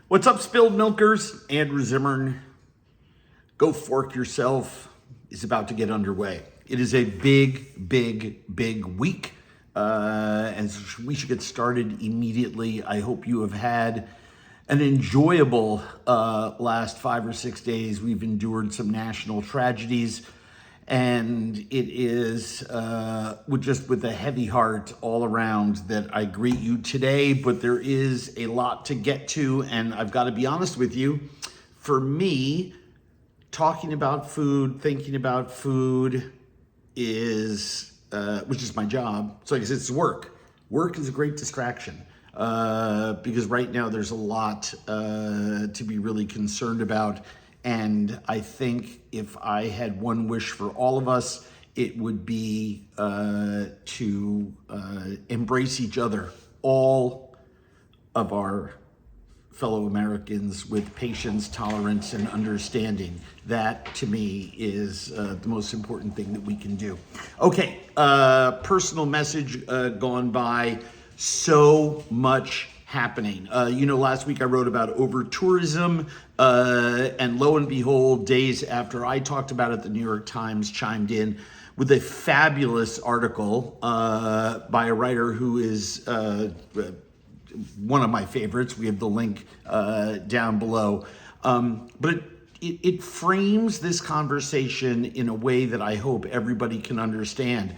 What's up, spilled milkers? Andrew Zimmern, Go Fork Yourself is about to get underway. It is a big week, and so we should get started immediately. I hope you have had an enjoyable last 5 or 6 days. We've endured some national tragedies, and it is with a heavy heart all around that I greet you today, but there is a lot to get to, and I've got to be honest with you. For me, talking about food, thinking about food is, which is my job. So I guess it's work. Work is a great distraction because right now there's a lot to be really concerned about. And I think if I had one wish for all of us, it would be to embrace each other, all of our fellow Americans, with patience, tolerance, and understanding. That, to me, is the most important thing that we can do. Okay, personal message gone by. So much happening. Last week I wrote about over-tourism, and lo and behold, days after I talked about it, the New York Times chimed in with a fabulous article by a writer who is one of my favorites. We have the link down below. But it frames this conversation in a way that I hope everybody can understand.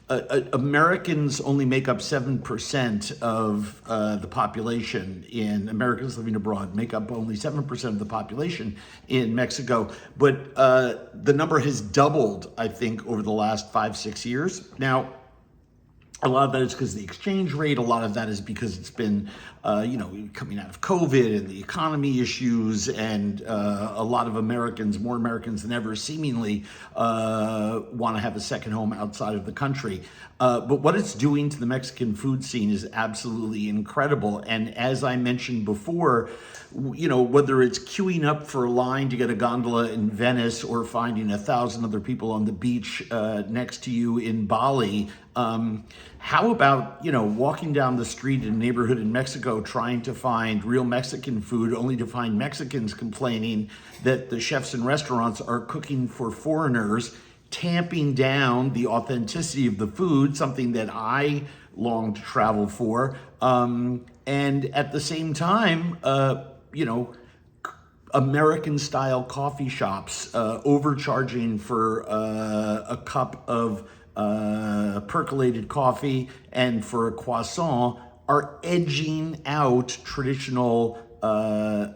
Americans only make up 7% of the population in Americans living abroad, make up only 7% of the population in Mexico. But the number has doubled, I think, over the last 5-6 years. Now, a lot of that is because of the exchange rate. A lot of that is because it's been, coming out of COVID and the economy issues, and a lot of Americans, more Americans than ever, seemingly want to have a second home outside of the country. But what it's doing to the Mexican food scene is absolutely incredible. And as I mentioned before, whether it's queuing up for a line to get a gondola in Venice or finding 1,000 other people on the beach next to you in Bali, how about, walking down the street in a neighborhood in Mexico trying to find real Mexican food, only to find Mexicans complaining that the chefs and restaurants are cooking for foreigners, tamping down the authenticity of the food, something that I long to travel for. And at the same time, American-style coffee shops overcharging for a cup of percolated coffee and for a croissant are edging out traditional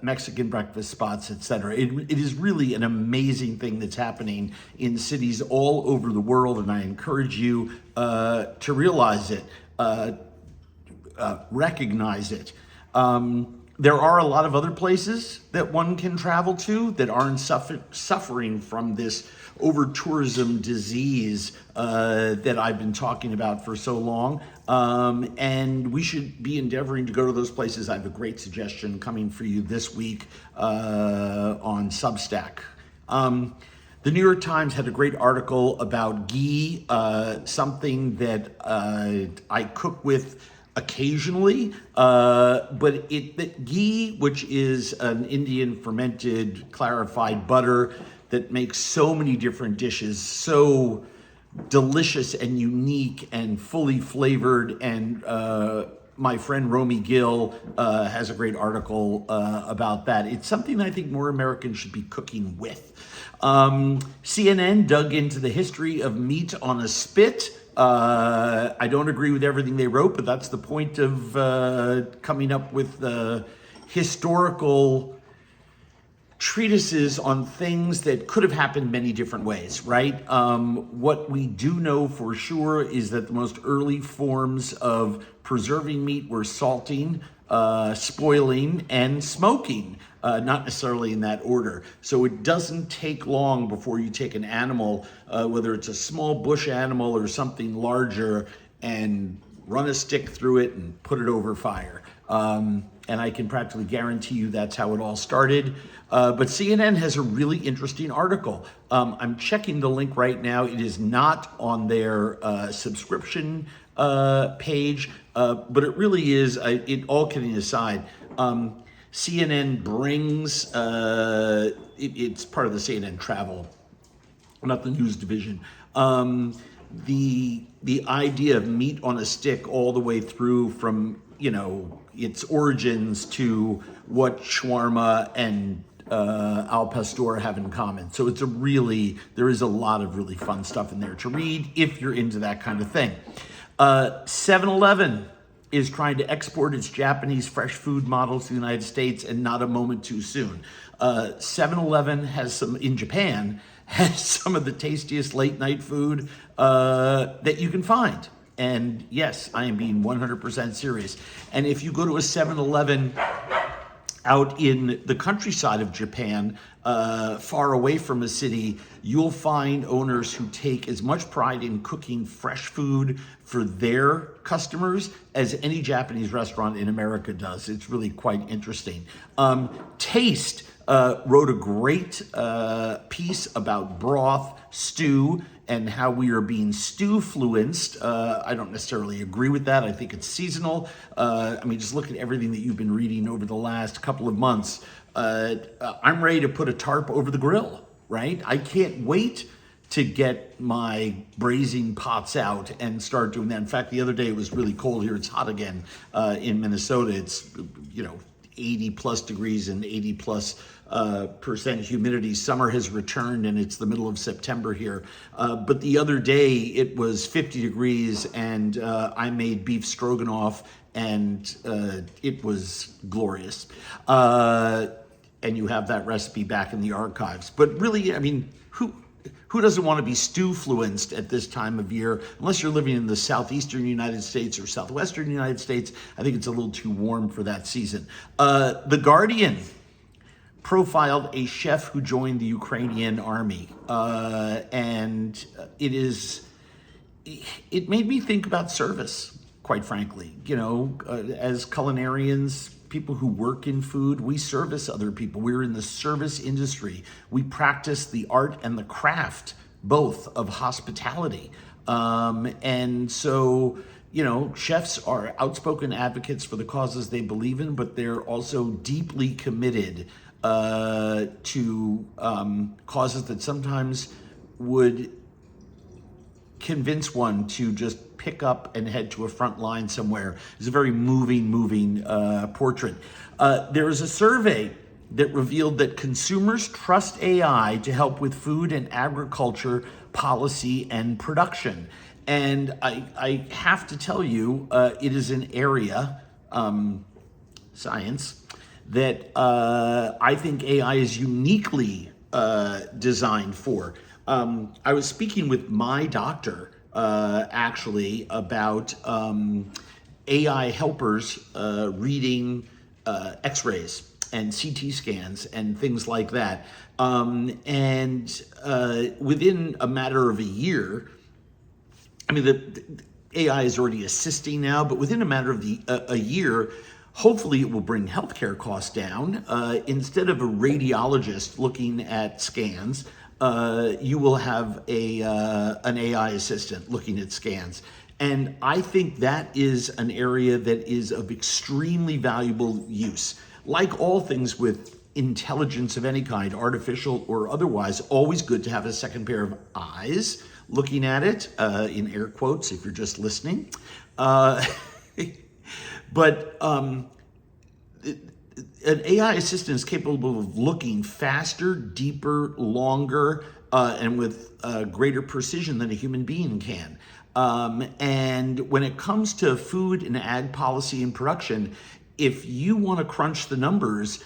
Mexican breakfast spots, etc. It is really an amazing thing that's happening in cities all over the world, and I encourage you to realize it, recognize it. There are a lot of other places that one can travel to that aren't suffering from this over-tourism disease that I've been talking about for so long. And we should be endeavoring to go to those places. I have a great suggestion coming for you this week on Substack. The New York Times had a great article about ghee, something that I cook with occasionally, but ghee, which is an Indian fermented clarified butter that makes so many different dishes so delicious and unique and fully flavored. And my friend Romy Gill has a great article about that. It's something I think more Americans should be cooking with. CNN dug into the history of meat on a spit. I don't agree with everything they wrote, but that's the point of coming up with historical treatises on things that could have happened many different ways, right? What we do know for sure is that the most early forms of preserving meat were salting, spoiling, and smoking, not necessarily in that order. So it doesn't take long before you take an animal, whether it's a small bush animal or something larger, and run a stick through it and put it over fire. And I can practically guarantee you that's how it all started. But CNN has a really interesting article. I'm checking the link right now. It is not on their subscription page, but it really is, it all kidding aside. CNN brings, it's part of the CNN travel, not the news division. The idea of meat on a stick all the way through from, its origins to what shawarma and al pastor have in common. So there is a lot of really fun stuff in there to read if you're into that kind of thing. 7-Eleven is trying to export its Japanese fresh food models to the United States, and not a moment too soon. 7-Eleven in Japan, has some of the tastiest late night food that you can find. And yes, I am being 100% serious. And if you go to a 7-Eleven out in the countryside of Japan, far away from a city, you'll find owners who take as much pride in cooking fresh food for their customers as any Japanese restaurant in America does. It's really quite interesting. Taste wrote a great piece about broth, stew, and how we are being stew-fluenced. I don't necessarily agree with that. I think it's seasonal. Just look at everything that you've been reading over the last couple of months. I'm ready to put a tarp over the grill, right? I can't wait to get my braising pots out and start doing that. In fact, the other day it was really cold here. It's hot again in Minnesota. It's, 80 plus degrees and 80 plus percent humidity. Summer has returned and it's the middle of September here. But the other day it was 50 degrees and I made beef stroganoff and it was glorious. And you have that recipe back in the archives. But really, who doesn't want to be stew-fluenced at this time of year? Unless you're living in the southeastern United States or southwestern United States, I think it's a little too warm for that season. The Guardian profiled a chef who joined the Ukrainian army. And it made me think about service, quite frankly. As culinarians, people who work in food, we service other people. We're in the service industry. We practice the art and the craft, both of hospitality. And so, chefs are outspoken advocates for the causes they believe in, but they're also deeply committed to causes that sometimes would convince one to just pick up and head to a front line somewhere. It's a very moving portrait. There is a survey that revealed that consumers trust AI to help with food and agriculture policy and production. And I have to tell you, it is an area, science, that I think AI is uniquely designed for. I was speaking with my doctor actually about AI helpers reading x-rays and CT scans and things like that. And within a matter of a year, the AI is already assisting now, but within a matter of a year, hopefully it will bring healthcare costs down. Instead of a radiologist looking at scans, you will have an AI assistant looking at scans. And I think that is an area that is of extremely valuable use. Like all things with intelligence of any kind, artificial or otherwise, always good to have a second pair of eyes looking at it, in air quotes if you're just listening. But an AI assistant is capable of looking faster, deeper, longer, and with greater precision than a human being can. And when it comes to food and ag policy and production, if you want to crunch the numbers,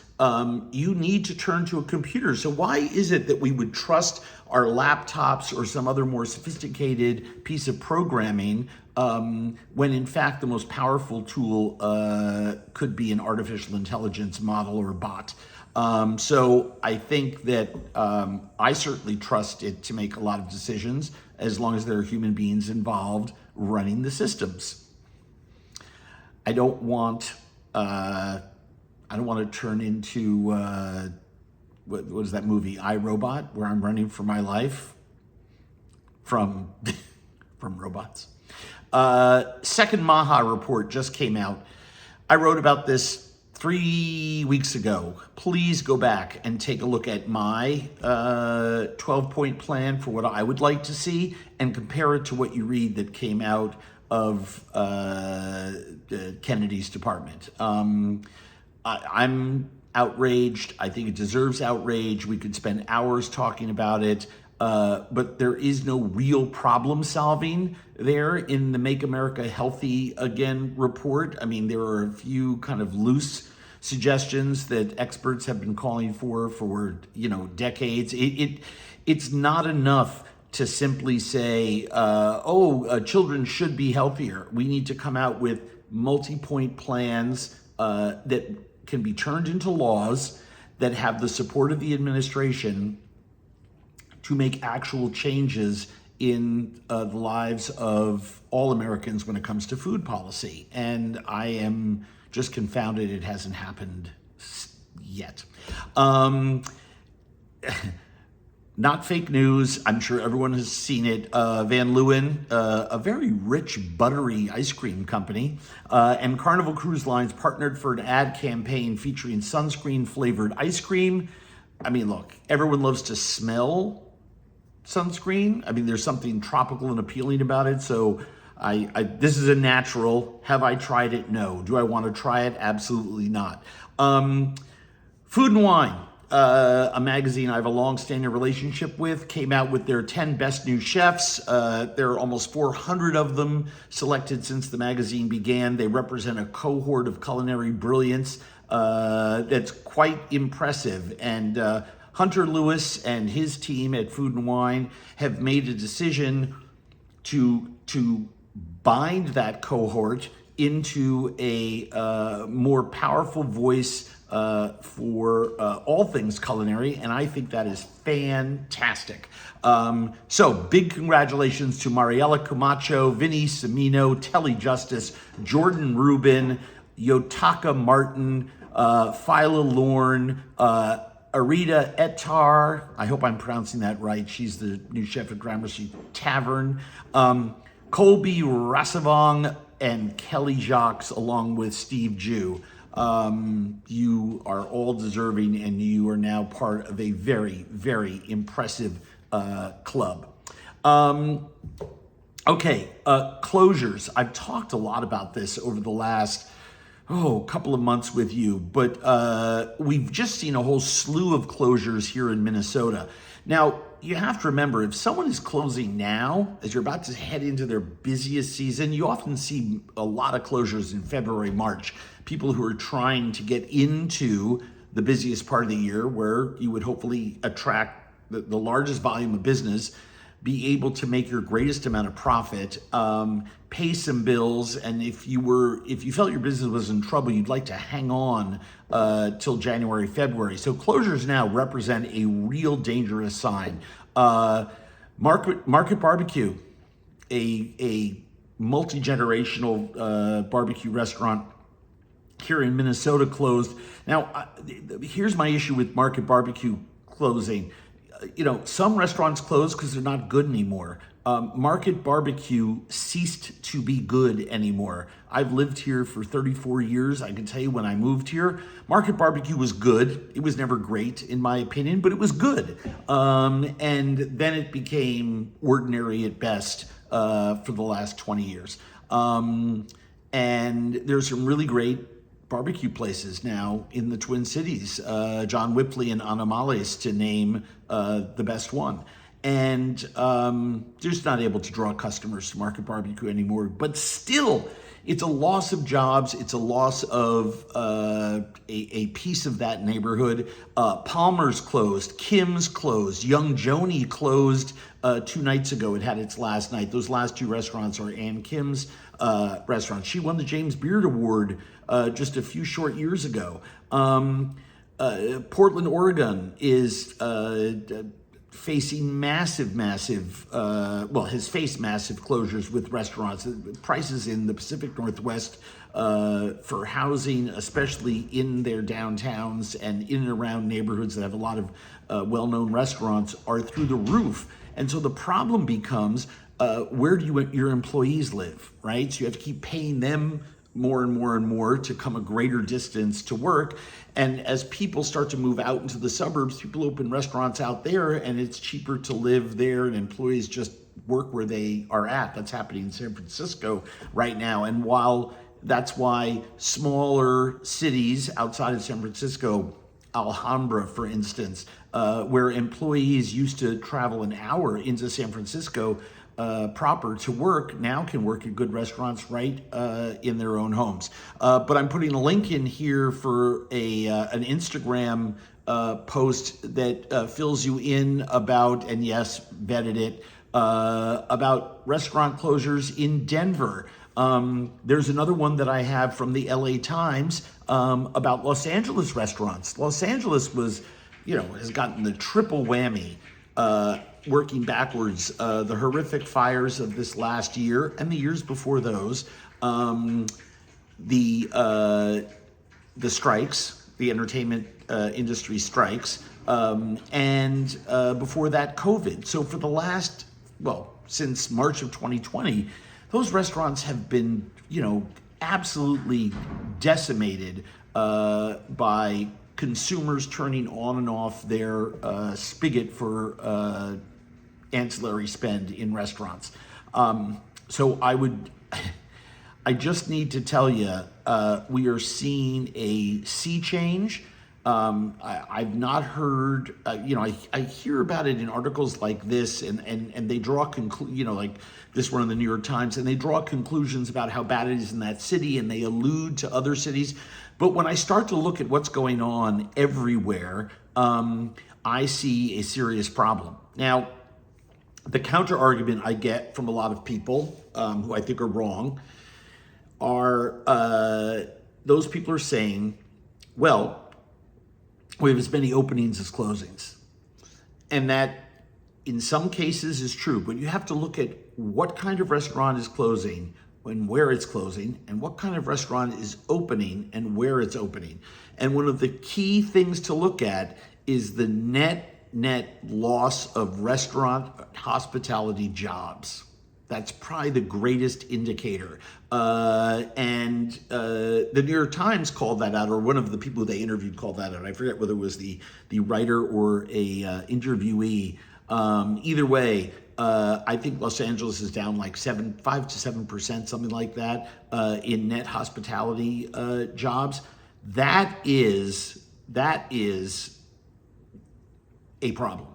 you need to turn to a computer. So why is it that we would trust our laptops or some other more sophisticated piece of programming when in fact the most powerful tool could be an artificial intelligence model or bot? So I think that I certainly trust it to make a lot of decisions as long as there are human beings involved running the systems. I don't want to turn into what was that movie, iRobot, where I'm running for my life from robots. Second Maha report just came out. I wrote about this 3 weeks ago, please go back and take a look at my 12-point plan for what I would like to see and compare it to what you read that came out of Kennedy's department. I'm outraged. I think it deserves outrage. We could spend hours talking about it, but there is no real problem solving there in the Make America Healthy Again report. I mean, there are a few kind of loose suggestions that experts have been calling for decades. It's not enough to simply say, children should be healthier. We need to come out with multi-point plans that can be turned into laws that have the support of the administration to make actual changes in the lives of all Americans when it comes to food policy. And I am just confounded it hasn't happened yet. Not fake news. I'm sure everyone has seen it. Van Leeuwen, a very rich, buttery ice cream company, and Carnival Cruise Lines partnered for an ad campaign featuring sunscreen-flavored ice cream. I mean, look, everyone loves to smell sunscreen. I mean, there's something tropical and appealing about it. So this is a natural. Have I tried it? No. Do I want to try it? Absolutely not. Food and Wine, a magazine I have a long-standing relationship with, came out with their 10 best new chefs. There are almost 400 of them selected since the magazine began. They represent a cohort of culinary brilliance that's quite impressive. And Hunter Lewis and his team at Food and Wine have made a decision to bind that cohort into a more powerful voice for all things culinary, and I think that is fantastic. So big congratulations to Mariela Camacho, Vinny Semino, Telly Justice, Jordan Rubin, Yotaka Martin, Phyla Lorne, Arita Etar, I hope I'm pronouncing that right. She's the new chef at Gramercy Tavern. Colby Rasavong and Kelly Jacques, along with Steve Jew. You are all deserving, and you are now part of a very, very impressive club. Closures. I've talked a lot about this over the last couple of months with you, but we've just seen a whole slew of closures here in Minnesota. Now, you have to remember, if someone is closing now, as you're about to head into their busiest season, you often see a lot of closures in February, March. People who are trying to get into the busiest part of the year where you would hopefully attract the largest volume of business, be able to make your greatest amount of profit, pay some bills, and if you felt your business was in trouble, you'd like to hang on till January, February. So closures now represent a real dangerous sign. Market Barbecue, a multi-generational barbecue restaurant here in Minnesota, closed. Now, here's my issue with Market Barbecue closing. Some restaurants close because they're not good anymore. Market Barbecue ceased to be good anymore. I've lived here for 34 years. I can tell you when I moved here, Market Barbecue was good. It was never great, in my opinion, but it was good. And then it became ordinary at best for the last 20 years. And there's some really great barbecue places now in the Twin Cities, John Whipley and Anomales to name the best one. And they're just not able to draw customers to Market Barbecue anymore. But still, it's a loss of jobs. It's a loss of a piece of that neighborhood. Palmer's closed. Kim's closed. Young Joni closed 2 nights ago. It had its last night. Those last 2 restaurants are Ann Kim's restaurants. She won the James Beard Award just a few short years ago. Portland, Oregon is facing has faced massive closures with restaurants. Prices in the Pacific Northwest for housing, especially in their downtowns and in and around neighborhoods that have a lot of well-known restaurants, are through the roof. And so the problem becomes, where do your employees live, right? So you have to keep paying them more and more and more to come a greater distance to work. And as people start to move out into the suburbs, people open restaurants out there, and it's cheaper to live there, and employees just work where they are at. That's happening in San Francisco right now. And while that's why smaller cities outside of San Francisco, Alhambra, for instance, where employees used to travel an hour into San Francisco proper to work, now can work at good restaurants right in their own homes. But I'm putting a link in here for an Instagram post that fills you in about, and yes, vetted it, about restaurant closures in Denver. There's another one that I have from the LA Times about Los Angeles restaurants. Los Angeles was, has gotten the triple whammy, working backwards, the horrific fires of this last year and the years before those, the strikes, the entertainment industry strikes, and before that, COVID. So for the last, since March of 2020, those restaurants have been, absolutely decimated by consumers turning on and off their spigot for ancillary spend in restaurants. So I just need to tell you, we are seeing a sea change. I've not heard, I hear about it in articles like this, and they draw like this one in the New York Times, and they draw conclusions about how bad it is in that city, and they allude to other cities. But when I start to look at what's going on everywhere, I see a serious problem. Now, the counter argument I get from a lot of people who I think are wrong are those people are saying, well, we have as many openings as closings. And that in some cases is true, but you have to look at what kind of restaurant is closing and where it's closing, and what kind of restaurant is opening and where it's opening. And one of the key things to look at is the net loss of restaurant hospitality jobs. That's probably the greatest indicator. And the New York Times called that out, or one of the people they interviewed called that out. I forget whether it was the writer or a interviewee. Either way, I think Los Angeles is down like 5 to 7%, something like that, in net hospitality jobs. That is a problem.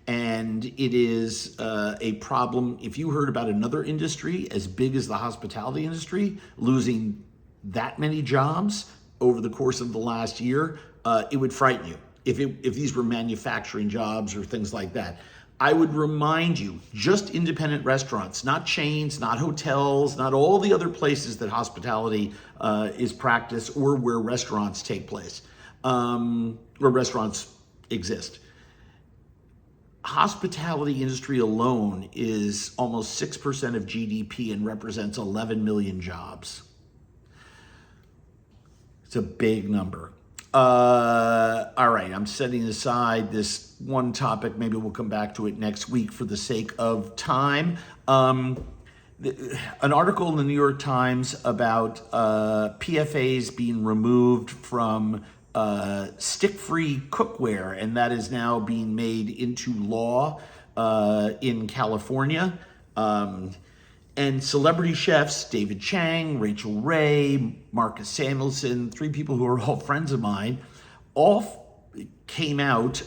And it is a problem. If you heard about another industry as big as the hospitality industry losing that many jobs over the course of the last year, it would frighten you. If these were manufacturing jobs or things like that. I would remind you, just independent restaurants, not chains, not hotels, not all the other places that hospitality is practiced or where restaurants take place, where restaurants exist. Hospitality industry alone is almost 6% of GDP and represents 11 million jobs. It's a big number. All right, I'm setting aside this one topic. Maybe we'll come back to it next week for the sake of time. An article in the New York Times about PFAS being removed from stick-free cookware, and that is now being made into law in California. And celebrity chefs, David Chang, Rachel Ray, Marcus Samuelson, 3 people who are all friends of mine, all came out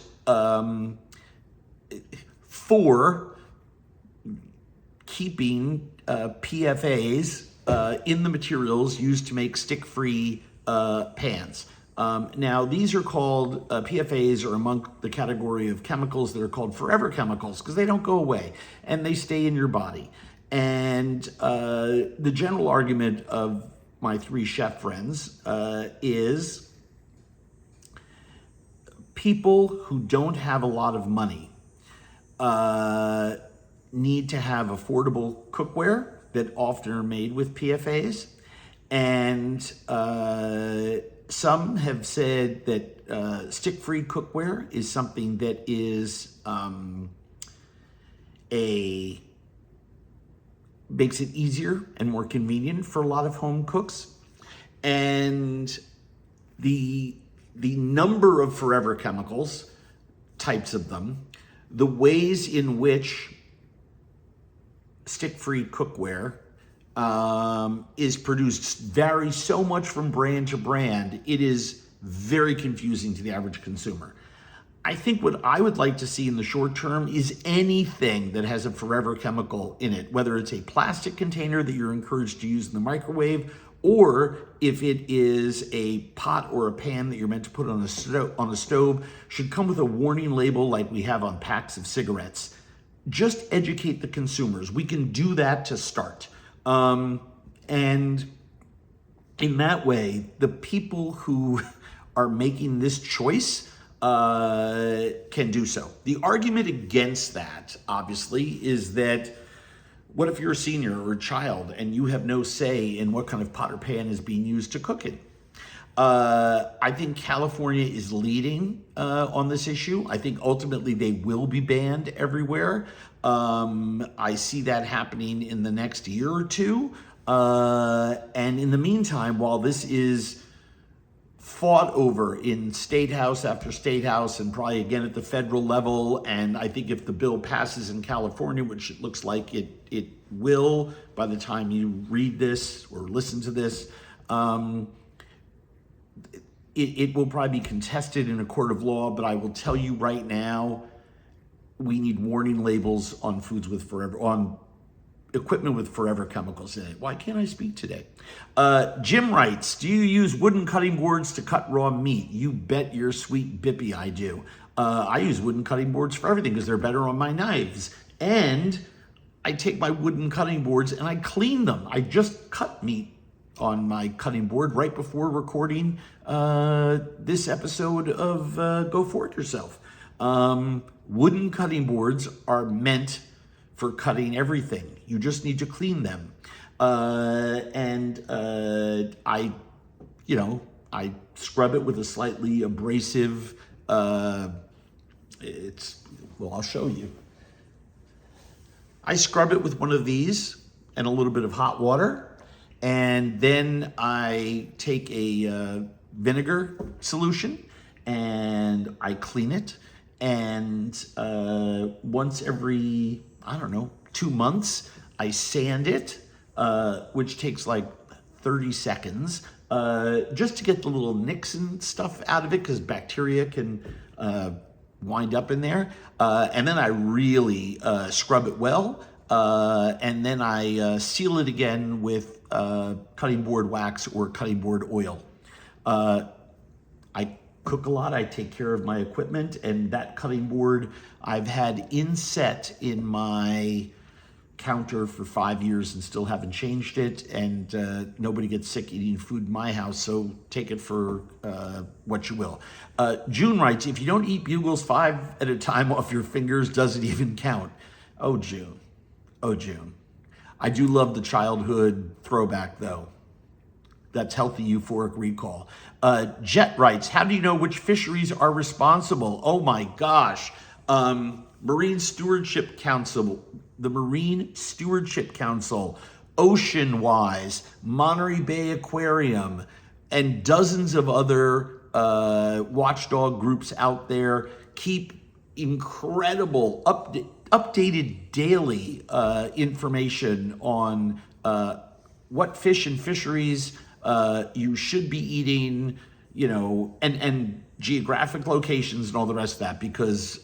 for keeping PFAS in the materials used to make stick-free pans. Now, these are called, PFAS are among the category of chemicals that are called forever chemicals because they don't go away and they stay in your body. And the general argument of my 3 chef friends is people who don't have a lot of money need to have affordable cookware that often are made with PFAS. And some have said that stick-free cookware is something that is makes it easier and more convenient for a lot of home cooks. And the number of forever chemicals, types of them, the ways in which stick-free cookware is produced vary so much from brand to brand, it is very confusing to the average consumer. I think what I would like to see in the short term is anything that has a forever chemical in it, whether it's a plastic container that you're encouraged to use in the microwave, or if it is a pot or a pan that you're meant to put on a stove, should come with a warning label like we have on packs of cigarettes. Just educate the consumers. We can do that to start. And in that way, the people who are making this choice can do so. The argument against that, obviously, is that what if you're a senior or a child and you have no say in what kind of pot or pan is being used to cook it? I think California is leading on this issue. I think ultimately they will be banned everywhere. I see that happening in the next year or two. And in the meantime, while this is fought over in state house after state house and probably again at the federal level, and I think if the bill passes in California, which it looks like it will by the time you read this or listen to this, it will probably be contested in a court of law. But I will tell you right now, we need warning labels on on equipment with forever chemicals in it. Why can't I speak today? Jim writes, do you use wooden cutting boards to cut raw meat? You bet your sweet bippy I do. I use wooden cutting boards for everything because they're better on my knives. And I take my wooden cutting boards and I clean them. I just cut meat on my cutting board right before recording this episode of Go Fork Yourself. Wooden cutting boards are meant for cutting everything. You just need to clean them. I scrub it with a slightly abrasive, I'll show you. I scrub it with one of these and a little bit of hot water. And then I take a vinegar solution and I clean it. And once every, 2 months, I sand it, which takes like 30 seconds, just to get the little nicks and stuff out of it, because bacteria can wind up in there. And then I really scrub it well, and then I seal it again with cutting board wax or cutting board oil. I cook a lot, I take care of my equipment, and that cutting board I've had inset in my counter for 5 years and still haven't changed it, and nobody gets sick eating food in my house, so take it for what you will. June writes, if you don't eat Bugles 5 at a time off your fingers, does it even count? Oh, June. I do love the childhood throwback, though. That's healthy euphoric recall. Jette writes, how do you know which fisheries are responsible? Oh my gosh. Marine Stewardship Council, the Marine Stewardship Council, Ocean Wise, Monterey Bay Aquarium, and dozens of other watchdog groups out there keep incredible updated daily information on what fish and fisheries you should be eating, and geographic locations and all the rest of that, because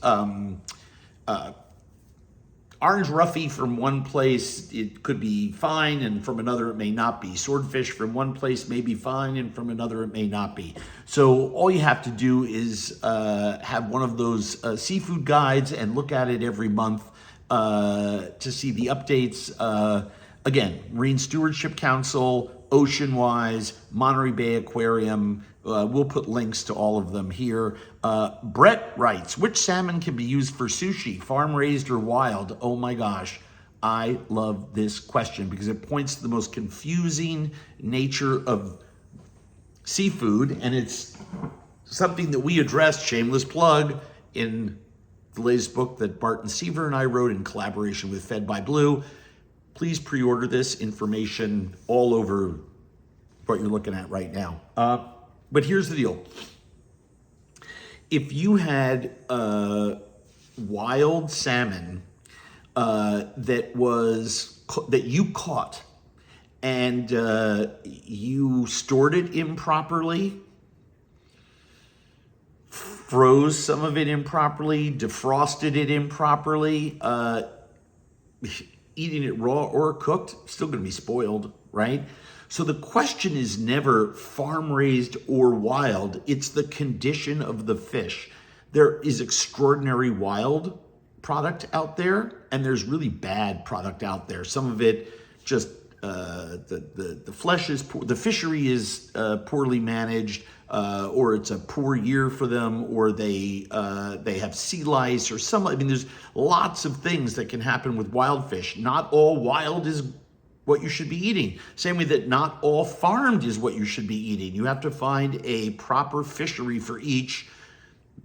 orange roughy from one place, it could be fine, and from another it may not be. Swordfish from one place may be fine, and from another it may not be. So all you have to do is have one of those seafood guides and look at it every month to see the updates. Again, Marine Stewardship Council, Ocean Wise, Monterey Bay Aquarium. We'll put links to all of them here. Brett writes, which salmon can be used for sushi, farm raised or wild? Oh my gosh, I love this question because it points to the most confusing nature of seafood, and it's something that we addressed, shameless plug, in the latest book that Barton Seaver and I wrote in collaboration with Fed by Blue. Please pre-order this information all over what you're looking at right now. But here's the deal. If you had wild salmon that you caught and you stored it improperly, froze some of it improperly, defrosted it improperly, eating it raw or cooked, still going to be spoiled, right? So the question is never farm raised or wild, it's the condition of the fish. There is extraordinary wild product out there, and there's really bad product out there. Some of it just the flesh is poor, the fishery is poorly managed, or it's a poor year for them, or they have sea lice or some. I mean, there's lots of things that can happen with wild fish. Not all wild is what you should be eating. Same way that not all farmed is what you should be eating. You have to find a proper fishery for each.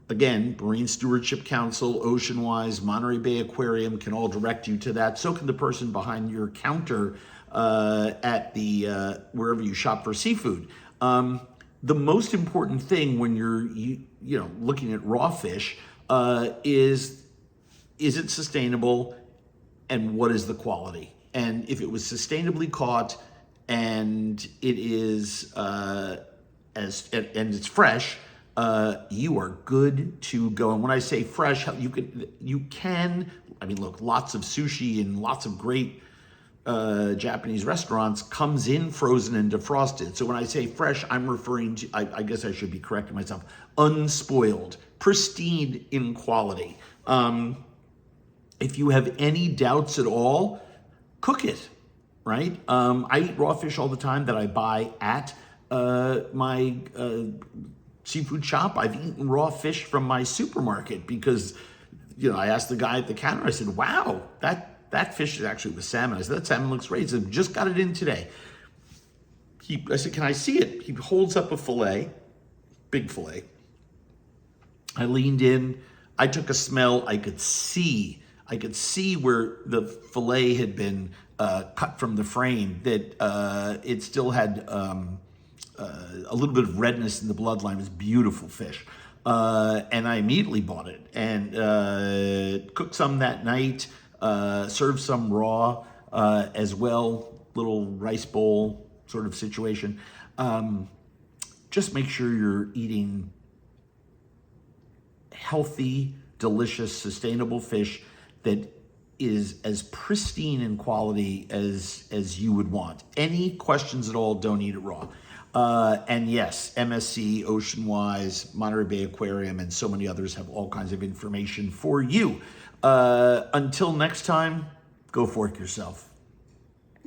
Again, Marine Stewardship Council, Oceanwise, Monterey Bay Aquarium can all direct you to that. So can the person behind your counter at the wherever you shop for seafood. The most important thing when you're looking at raw fish is it sustainable, and what is the quality? And if it was sustainably caught and it is and it's fresh, you are good to go. And when I say fresh, you can. I mean, look, lots of sushi and lots of great Japanese restaurants comes in frozen and defrosted. So when I say fresh, I'm referring to, I guess I should be correcting myself, unspoiled, pristine in quality. If you have any doubts at all, cook it, right? I eat raw fish all the time that I buy at my seafood shop. I've eaten raw fish from my supermarket because, I asked the guy at the counter, I said, wow, that fish is actually with salmon. I said, that salmon looks great. He said, just got it in today. I said, can I see it? He holds up a fillet, big fillet. I leaned in, I took a smell, I could see where the fillet had been cut from the frame, that it still had a little bit of redness in the bloodline. It was beautiful fish. And I immediately bought it and cooked some that night, served some raw as well, little rice bowl sort of situation. Just make sure you're eating healthy, delicious, sustainable fish that is as pristine in quality as you would want. Any questions at all, don't eat it raw. And yes, MSC, Oceanwise, Monterey Bay Aquarium, and so many others have all kinds of information for you. Until next time, go fork yourself.